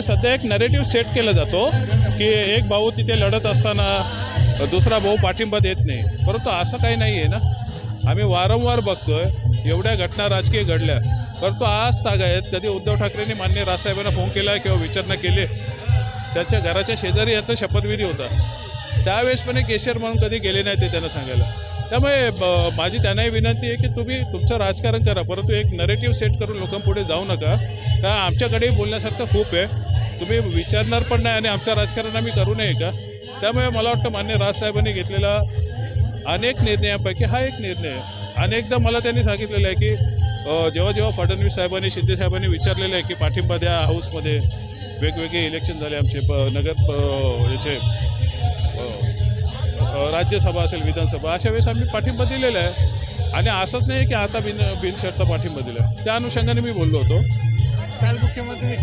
सध्या एक narrative set केला जातो की एक भाऊ तिथे लढत असताना दुसरा भाऊ पाठिंबा देत नाही, परंतु असं काही नाही आहे ना. आम्ही वारंवार बघतोय एवढ्या घटना राजकीय घडल्या, परंतु आज तागायत कधी उद्धव ठाकरेंनी माननीय राजसाहेबांना फोन केला किंवा विचारणा केली. त्यांच्या घराच्या शेजारी याचा शपथविधी होता, त्यावेळेस पण एक केशर म्हणून कधी गेले नाही ते त्यांना सांगायला. त्यामुळे माझी त्यांनाही विनंती आहे की तुम्ही तुमचं राजकारण करा, परंतु एक नरेटिव्ह सेट करून लोकांपुढे जाऊ नका. का आमच्याकडेही बोलण्यासारखं खूप आहे, तुम्ही विचारणार पण नाही आणि आमचं राजकारण आम्ही करू नये का. त्यामुळे मला वाटतं मान्य राजसाहेबांनी घेतलेला अनेक निर्णयांपैकी हा एक निर्णय आहे. अनेकदा मला त्यांनी सांगितलेलं आहे की जेव्हा जेव्हा फडणवीस साहेबांनी शिंदे साहेबांनी विचारलेलं आहे की पाठिंबा द्या, हाऊसमध्ये वेगवेगळे इलेक्शन झाले आमचे याचे राज्यसभा असेल, विधानसभा, अशा वेळेस आम्ही पाठिंबा दिलेला आहे. आणि असंच नाही की आता बिनशर्त पाठिंबा दिला. त्या अनुषंगाने मी बोललो होतो. काल मुख्यमंत्री